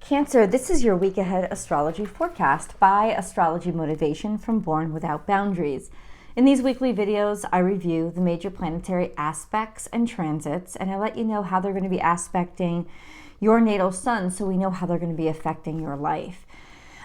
Cancer, this is your week ahead astrology forecast by Astrology Motivation from Born Without Boundaries. In these weekly videos, I review the major planetary aspects and transits, and I let you know how they're going to be aspecting your natal sun so we know how they're going to be affecting your life.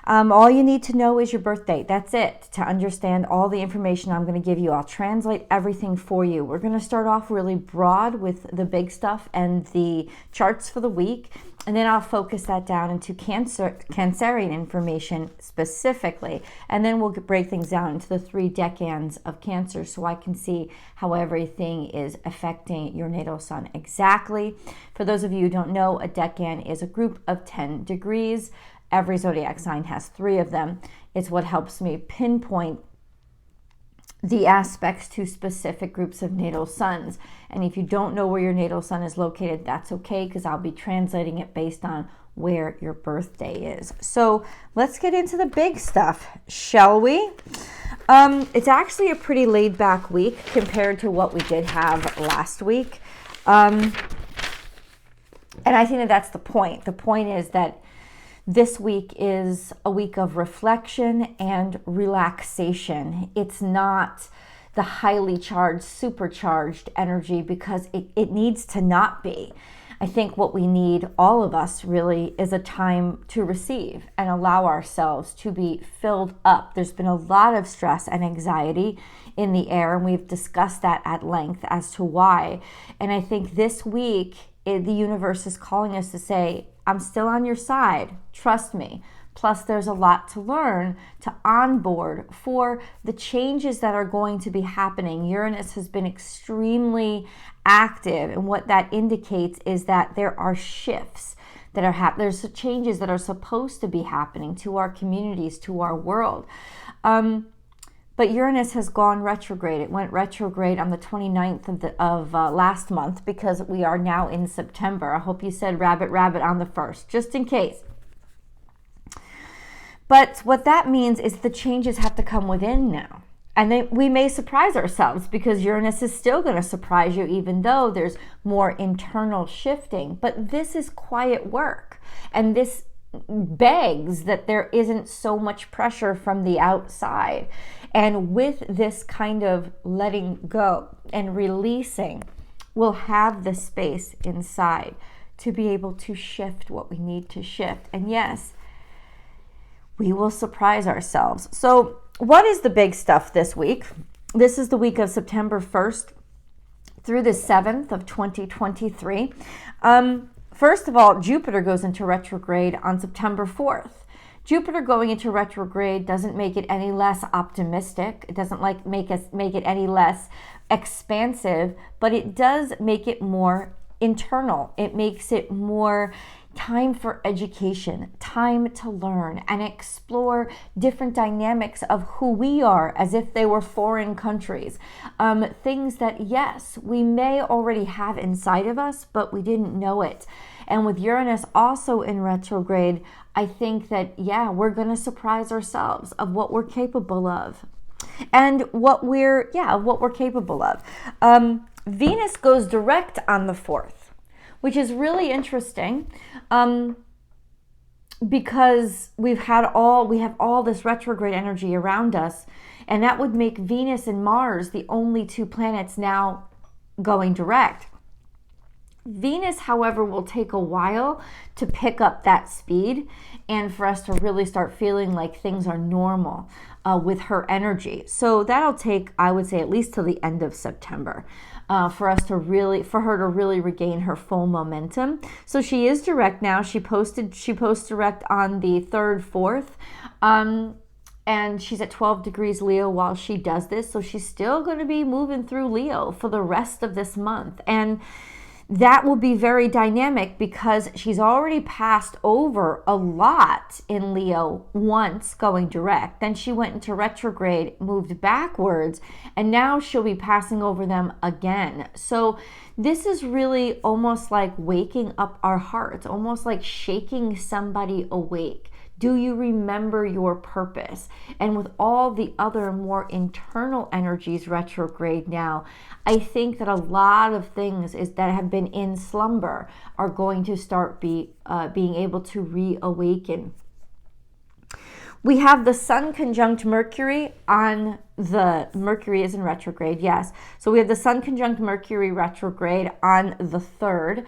All you need to know is your birth date. That's it. To understand all the information I'm going to give you, I'll translate everything for you. We're going to start off really broad with the big stuff and the charts for the week, and then I'll focus that down into Cancerian information specifically, and then we'll break things down into the 3 decans of Cancer so I can see how everything is affecting your natal sun exactly. For those of you who don't know, a decan is a group of 10 degrees. Every zodiac sign has 3 of them. It's what helps me pinpoint the aspects to specific groups of natal suns. And if you don't know where your natal sun is located, that's okay, because I'll be translating it based on where your birthday is. So let's get into the big stuff, shall we? It's actually a pretty laid back week compared to what we did have last week. And I think that that's the point. The point is that this week is a week of reflection and relaxation. It's not the highly charged, supercharged energy, because it needs to not be. I think what we need, all of us really, is a time to receive and allow ourselves to be filled up. There's been a lot of stress and anxiety in the air, and we've discussed that at length as to why. And I think this week, the universe is calling us to say, I'm still on your side, trust me. Plus, there's a lot to learn to onboard for the changes that are going to be happening. Uranus has been extremely active, and what that indicates is that there are shifts that are happening. There's changes that are supposed to be happening to our communities, to our world. But Uranus has gone retrograde. It went retrograde on the 29th of last month, because we are now in September. I hope you said rabbit, rabbit on the 1st, just in case. But what that means is the changes have to come within now. And we may surprise ourselves, because Uranus is still going to surprise you, even though there's more internal shifting. But this is quiet work. And this begs that there isn't so much pressure from the outside. And with this kind of letting go and releasing, we'll have the space inside to be able to shift what we need to shift. And yes, we will surprise ourselves. So what is the big stuff this week? This is the week of September 1st through the 7th of 2023. First of all, Jupiter goes into retrograde on September 4th. Jupiter going into retrograde doesn't make it any less optimistic. It doesn't make it any less expansive, but it does make it more internal. It makes it more time for education, time to learn and explore different dynamics of who we are, as if they were foreign countries. Things that, yes, we may already have inside of us, but we didn't know it. And with Uranus also in retrograde, I think that, yeah, we're going to surprise ourselves of what we're capable of. And what we're capable of. Venus goes direct on the 4th, which is really interesting, because we have all this retrograde energy around us, and that would make Venus and Mars the only 2 planets now going direct. Venus, however, will take a while to pick up that speed and for us to really start feeling like things are normal with her energy. So that'll take, I would say, at least till the end of September for her to really regain her full momentum. So she is direct now. She posts direct on the 3rd, 4th. And she's at 12 degrees Leo while she does this. So she's still going to be moving through Leo for the rest of this month. And that will be very dynamic, because she's already passed over a lot in Leo once going direct. Then she went into retrograde, moved backwards, and now she'll be passing over them again. So This is really almost like waking up our hearts, almost like shaking somebody awake. Do you remember your purpose? And with all the other more internal energies retrograde now, I think that a lot of things that have been in slumber are going to start being able to reawaken. We have the Sun conjunct Mercury on Mercury is in retrograde, yes. So we have the Sun conjunct Mercury retrograde on the 3rd.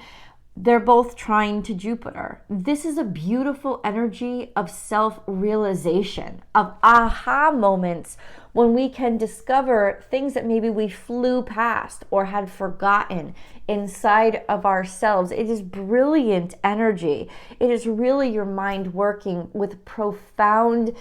They're both trine to Jupiter. This is a beautiful energy of self-realization, of aha moments when we can discover things that maybe we flew past or had forgotten inside of ourselves. It is brilliant energy. It is really your mind working with profound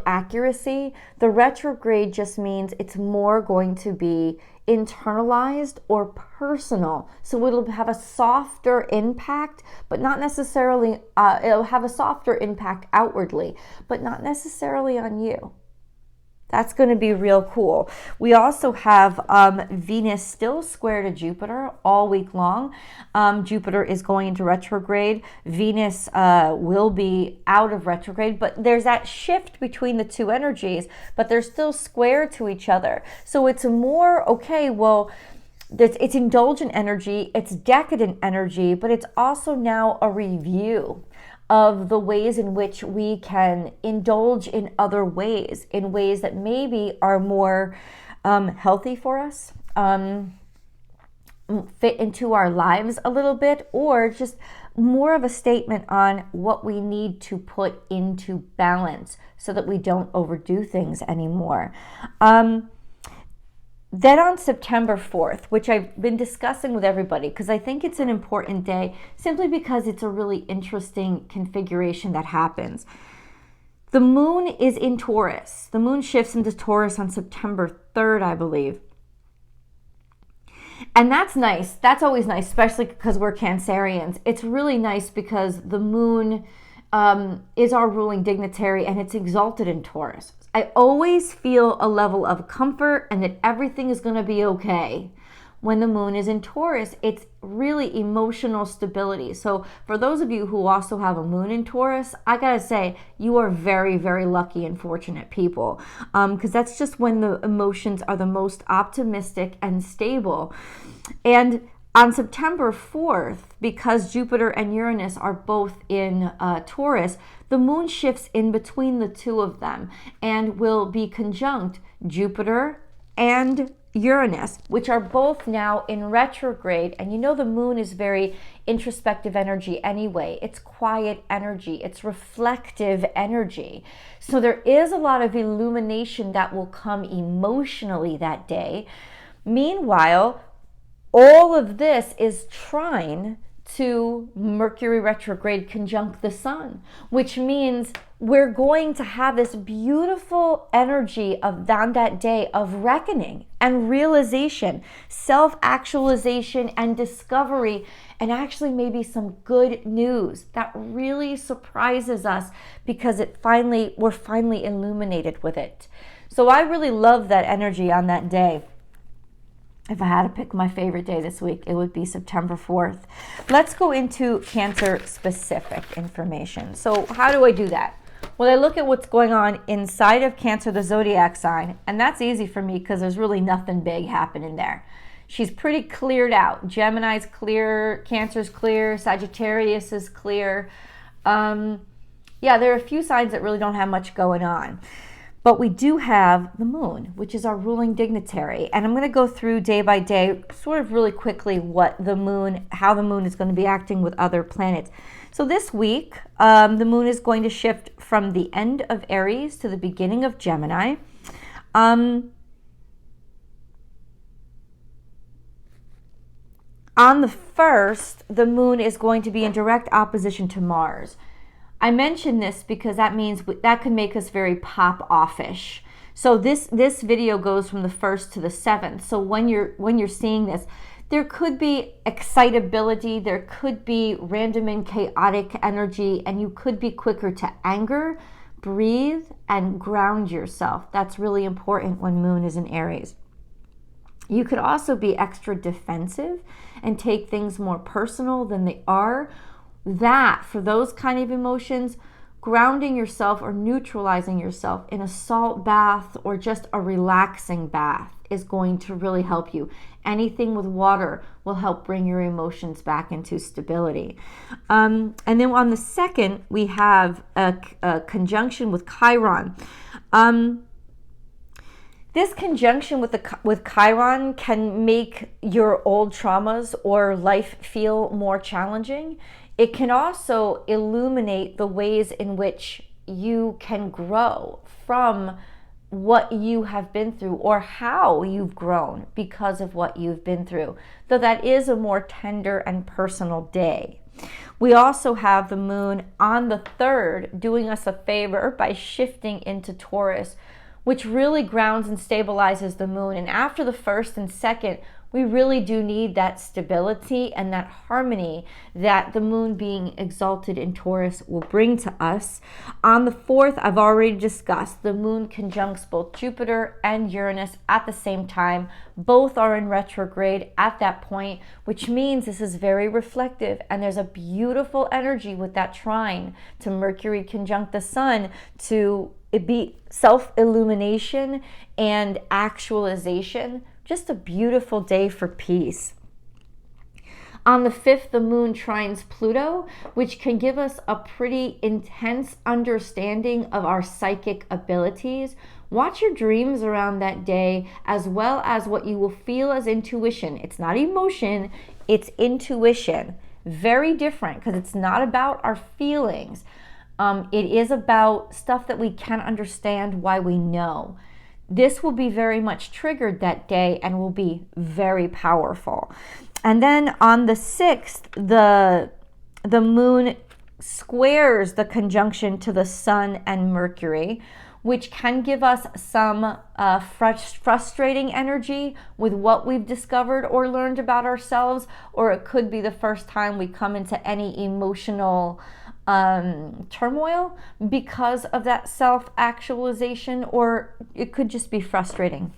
accuracy. The retrograde just means it's more going to be internalized or personal. So it'll have a softer impact, but not necessarily, it'll have a softer impact outwardly, but not necessarily on you. That's going to be real cool. We also have Venus still square to Jupiter all week long. Jupiter is going into retrograde. Venus will be out of retrograde, but there's that shift between the two energies, but they're still square to each other. So it's more, okay, well, it's indulgent energy, it's decadent energy, but it's also now a review of the ways in which we can indulge in other ways, in ways that maybe are more healthy for us, fit into our lives a little bit, or just more of a statement on what we need to put into balance so that we don't overdo things anymore. Then on September 4th, which I've been discussing with everybody because I think it's an important day simply because it's a really interesting configuration that happens. The moon is in Taurus. The moon shifts into Taurus on September 3rd, I believe. And that's nice. That's always nice, especially because we're Cancerians. It's really nice because the moon is our ruling dignitary and it's exalted in Taurus. I always feel a level of comfort and that everything is going to be okay. When the moon is in Taurus, it's really emotional stability. So for those of you who also have a moon in Taurus, I gotta say, you are very, very lucky and fortunate people, because that's just when the emotions are the most optimistic and stable. And on September 4th, because Jupiter and Uranus are both in Taurus, the moon shifts in between the two of them and will be conjunct Jupiter and Uranus, which are both now in retrograde. And you know the moon is very introspective energy anyway. It's quiet energy. It's reflective energy. So there is a lot of illumination that will come emotionally that day. Meanwhile, all of this is trine to Mercury retrograde conjunct the sun, which means we're going to have this beautiful energy of on that day of reckoning and realization, self-actualization and discovery, and actually maybe some good news that really surprises us because we're finally illuminated with it. So I really love that energy on that day. If I had to pick my favorite day this week, it would be September 4th. Let's go into Cancer specific information. So how do I do that? Well, I look at what's going on inside of Cancer, the zodiac sign, and that's easy for me because there's really nothing big happening there. She's pretty cleared out. Gemini's clear, Cancer's clear, Sagittarius is clear. Yeah, there are a few signs that really don't have much going on. But we do have the moon, which is our ruling dignitary. And I'm going to go through day by day, sort of really quickly, how the moon is going to be acting with other planets. So this week, the moon is going to shift from the end of Aries to the beginning of Gemini. On the 1st, the moon is going to be in direct opposition to Mars. I mention this because that means that could make us very pop-off-ish. So this video goes from the 1st to the 7th. So when you're seeing this, there could be excitability, there could be random and chaotic energy, and you could be quicker to anger, breathe, and ground yourself. That's really important when moon is in Aries. You could also be extra defensive and take things more personal than they are. That, for those kind of emotions, grounding yourself or neutralizing yourself in a salt bath or just a relaxing bath is going to really help you. Anything with water will help bring your emotions back into stability. And then on the 2nd, we have a conjunction with Chiron. This conjunction with Chiron can make your old traumas or life feel more challenging. It can also illuminate the ways in which you can grow from what you have been through or how you've grown because of what you've been through. Though that is a more tender and personal day. We also have the moon on the 3rd doing us a favor by shifting into Taurus, which really grounds and stabilizes the moon. And after the 1st and 2nd, we really do need that stability and that harmony that the moon being exalted in Taurus will bring to us. On the 4th, I've already discussed, the moon conjuncts both Jupiter and Uranus at the same time. Both are in retrograde at that point, which means this is very reflective, and there's a beautiful energy with that trine to Mercury conjunct the sun to be self-illumination and actualization. Just a beautiful day for peace. On the 5th, the moon trines Pluto, which can give us a pretty intense understanding of our psychic abilities. Watch your dreams around that day, as well as what you will feel as intuition. It's not emotion, it's intuition. Very different, because it's not about our feelings. It is about stuff that we can understand why we know. This will be very much triggered that day and will be very powerful. And then on the 6th, the moon squares the conjunction to the sun and Mercury, which can give us some frustrating energy with what we've discovered or learned about ourselves, or it could be the first time we come into any emotional turmoil because of that self-actualization, or it could just be frustrating.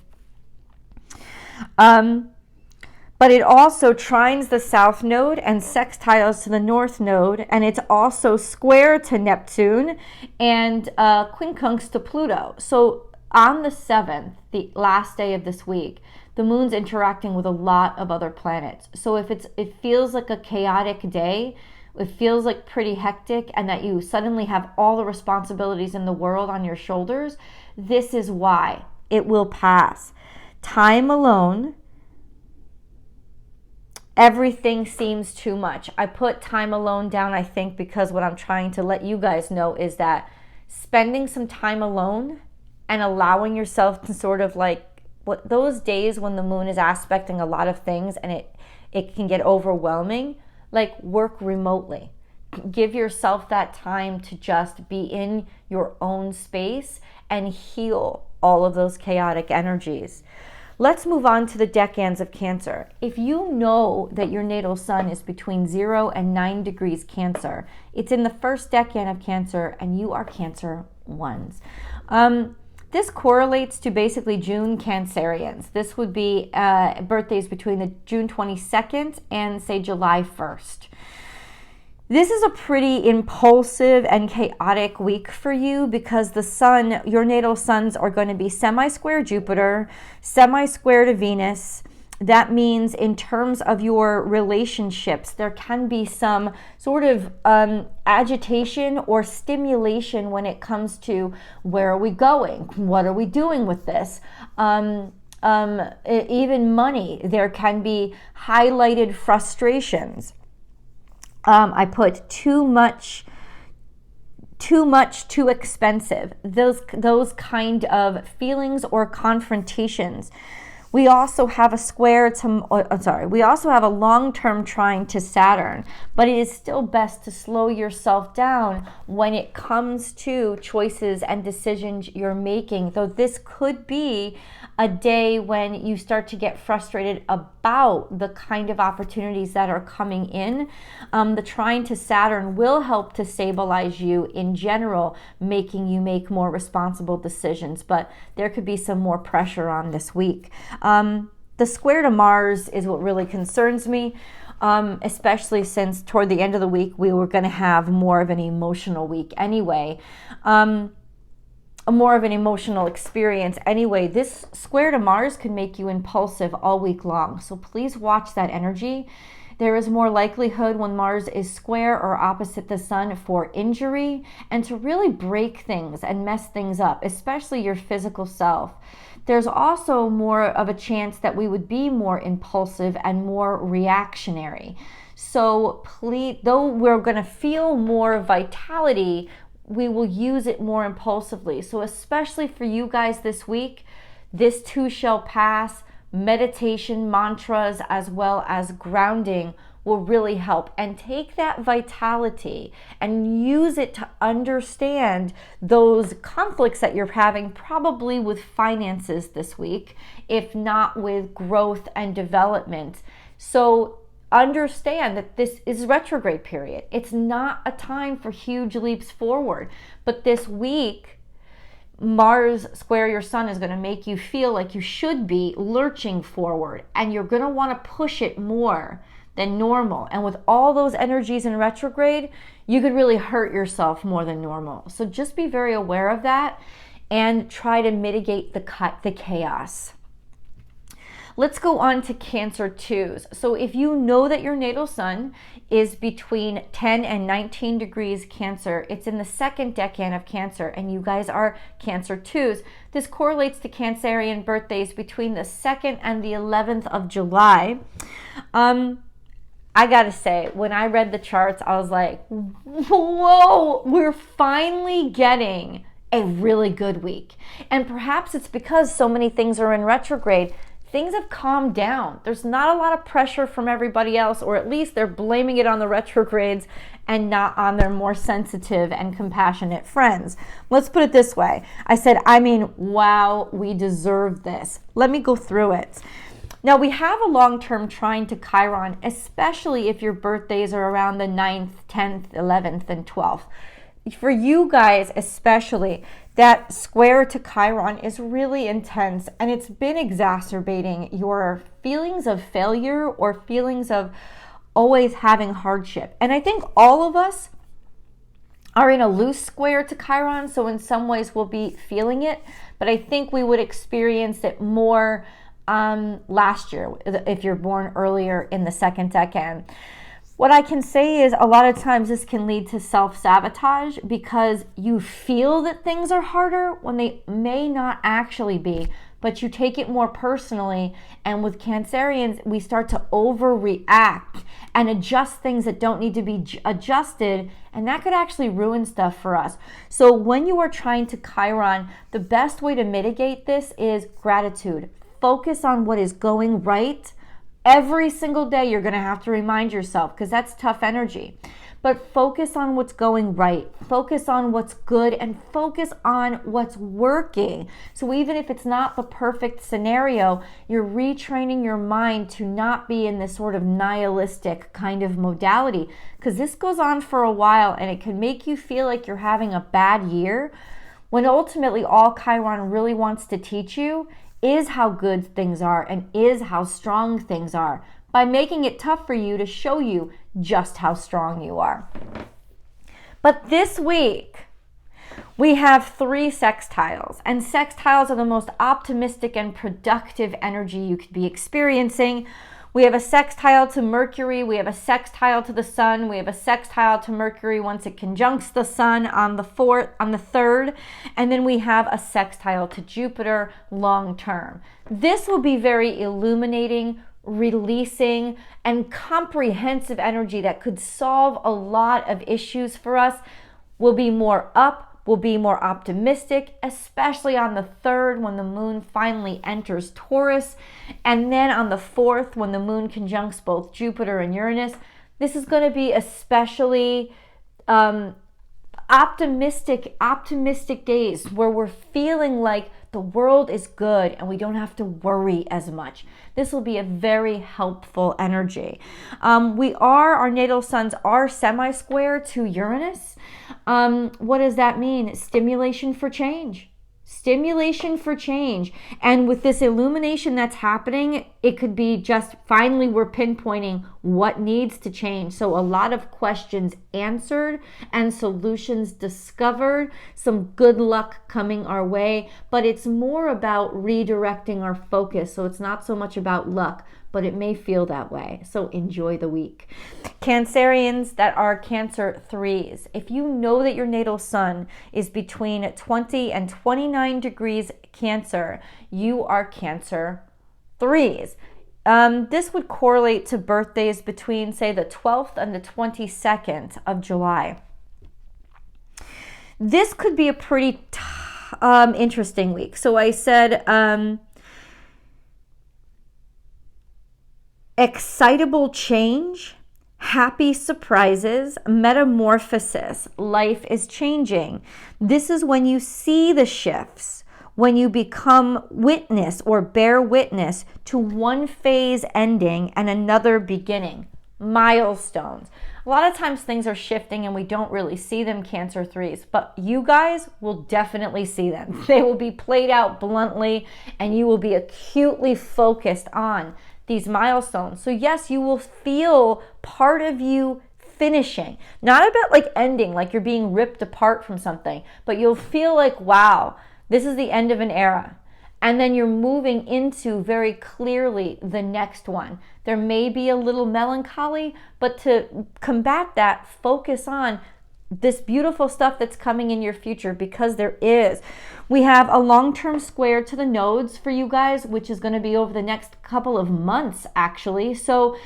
But it also trines the south node and sextiles to the north node, and it's also square to Neptune and quincunx to Pluto. So on the 7th, the last day of this week, the moon's interacting with a lot of other planets. So if it feels like a chaotic day, it feels like pretty hectic, and that you suddenly have all the responsibilities in the world on your shoulders, this is why. It will pass. Time alone, everything seems too much. I put time alone down, I think, because what I'm trying to let you guys know is that spending some time alone and allowing yourself to sort of like, what those days when the moon is aspecting a lot of things and it can get overwhelming, like work remotely. Give yourself that time to just be in your own space and heal all of those chaotic energies. Let's move on to the decans of Cancer. If you know that your natal sun is between 0 and 9 degrees Cancer, it's in the first decan of Cancer, and you are Cancer ones. This correlates to basically June Cancerians. This would be birthdays between the June 22nd and say July 1st. This is a pretty impulsive and chaotic week for you because the sun, your natal suns are going to be semi-square Jupiter, semi-square to Venus. That means in terms of your relationships, there can be some sort of agitation or stimulation when it comes to where are we going? What are we doing with this? Even money, there can be highlighted frustrations. I put too much, too expensive. Those kind of feelings or confrontations. We also have a we also have a long-term trine to Saturn, but it is still best to slow yourself down when it comes to choices and decisions you're making, though this could be a day when you start to get frustrated about the kind of opportunities that are coming in. The trine to Saturn will help to stabilize you in general, making you make more responsible decisions, but there could be some more pressure on this week. the square to Mars is what really concerns me, especially since toward the end of the week, we were going to have more of an emotional week anyway. More of an emotional experience anyway. This square to Mars can make you impulsive all week long. So please watch that energy. There is more likelihood when Mars is square or opposite the sun for injury and to really break things and mess things up, especially your physical self. There's also more of a chance that we would be more impulsive and more reactionary. So please, though we're going to feel more vitality, we will use it more impulsively. So especially for you guys this week, this too shall pass, meditation, mantras, as well as grounding will really help. And take that vitality and use it to understand those conflicts that you're having, probably with finances this week, if not with growth and development. So understand that this is retrograde period. It's not a time for huge leaps forward. But this week, Mars square your sun is going to make you feel like you should be lurching forward, and you're going to want to push it more than normal. And with all those energies in retrograde, you could really hurt yourself more than normal. So just be very aware of that and try to mitigate the chaos. Let's go on to Cancer 2s. So if you know that your natal sun is between 10 and 19 degrees Cancer, it's in the second decan of Cancer, and you guys are Cancer 2s. This correlates to Cancerian birthdays between the 2nd and the 11th of July. I gotta say, when I read the charts, I was like, whoa, we're finally getting a really good week. And perhaps it's because so many things are in retrograde. Things have calmed down. There's not a lot of pressure from everybody else, or at least they're blaming it on the retrogrades and not on their more sensitive and compassionate friends. Let's put it this way. I said, wow, we deserve this. Let me go through it. Now, we have a long-term trine to Chiron, especially if your birthdays are around the 9th, 10th, 11th, and 12th. For you guys especially, that square to Chiron is really intense, and it's been exacerbating your feelings of failure or feelings of always having hardship. And I think all of us are in a loose square to Chiron, so in some ways we'll be feeling it, but I think we would experience it more last year if you're born earlier in the second decan. What I can say is a lot of times this can lead to self-sabotage because you feel that things are harder when they may not actually be, but you take it more personally. And with Cancerians, we start to overreact and adjust things that don't need to be adjusted, and that could actually ruin stuff for us. So when you are trying to Chiron, the best way to mitigate this is gratitude. Focus on what is going right. Every single day you're going to have to remind yourself, because that's tough energy. But focus on what's going right. Focus on what's good and focus on what's working. So even if it's not the perfect scenario, you're retraining your mind to not be in this sort of nihilistic kind of modality, because this goes on for a while and it can make you feel like you're having a bad year, when ultimately all Chiron really wants to teach you is how good things are and is how strong things are, by making it tough for you to show you just how strong you are. But this week, we have 3 sextiles, and sextiles are the most optimistic and productive energy you could be experiencing. We have a sextile to Mercury, we have a sextile to the Sun, we have a sextile to Mercury once it conjuncts the Sun on the 3rd, and then we have a sextile to Jupiter long term. This will be very illuminating, releasing, and comprehensive energy that could solve a lot of issues for us. We'll be more up, we'll be more optimistic, especially on the 3rd when the moon finally enters Taurus, and then on the 4th when the moon conjuncts both Jupiter and Uranus. This is going to be especially optimistic days where we're feeling like the world is good and we don't have to worry as much. This will be a very helpful energy. Our natal suns are semi-square to Uranus. What does that mean? Stimulation for change. Stimulation for change. And with this illumination that's happening, it could be just finally we're pinpointing what needs to change. So a lot of questions answered and solutions discovered, some good luck coming our way, but it's more about redirecting our focus. So it's not so much about luck, but it may feel that way. So enjoy the week. Cancerians that are Cancer 3s, if you know that your natal sun is between 20 and 29 degrees Cancer, you are Cancer 3s. This would correlate to birthdays between, say, the 12th and the 22nd of July. This could be a pretty interesting week. So I said excitable change, happy surprises, metamorphosis. Life is changing. This is when you see the shifts, when you become witness or bear witness to one phase ending and another beginning. Milestones. A lot of times things are shifting and we don't really see them, Cancer 3s, but you guys will definitely see them. They will be played out bluntly and you will be acutely focused on these milestones. So yes, you will feel part of you finishing, not about like ending, like you're being ripped apart from something, but you'll feel like, wow, this is the end of an era. And then you're moving into very clearly the next one. There may be a little melancholy, but to combat that, focus on this beautiful stuff that's coming in your future, because there is. We have a long-term square to the nodes for you guys, which is going to be over the next couple of months, actually. So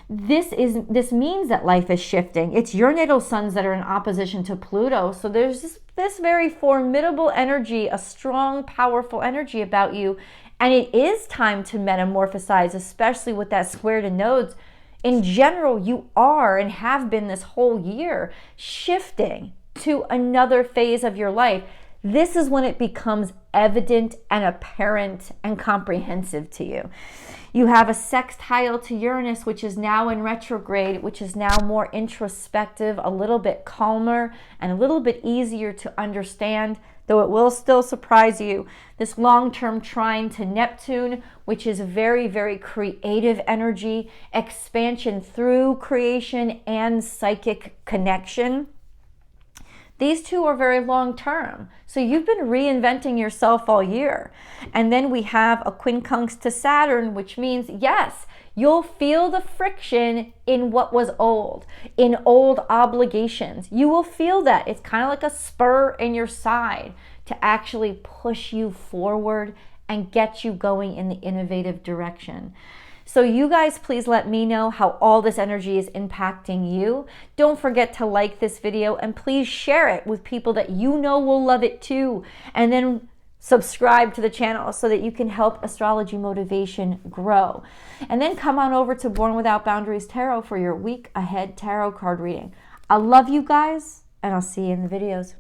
this means that life is shifting. It's your natal suns that are in opposition to Pluto. So there's this very formidable energy, a strong, powerful energy about you. And it is time to metamorphosize, especially with that square to nodes. In general, you are and have been this whole year shifting to another phase of your life. This is when it becomes evident and apparent and comprehensive to you. You have a sextile to Uranus, which is now in retrograde, which is now more introspective, a little bit calmer, and a little bit easier to understand, though it will still surprise you. This long-term trine to Neptune, which is very, very creative energy, expansion through creation and psychic connection. These two are very long-term. So you've been reinventing yourself all year. And then we have a quincunx to Saturn, which means, yes, you'll feel the friction in what was old, in old obligations. You will feel that. It's kind of like a spur in your side to actually push you forward and get you going in the innovative direction. So you guys, please let me know how all this energy is impacting you. Don't forget to like this video and please share it with people that you know will love it too. And then subscribe to the channel so that you can help astrology motivation grow. And then come on over to Born Without Boundaries Tarot for your week ahead tarot card reading. I love you guys, and I'll see you in the videos.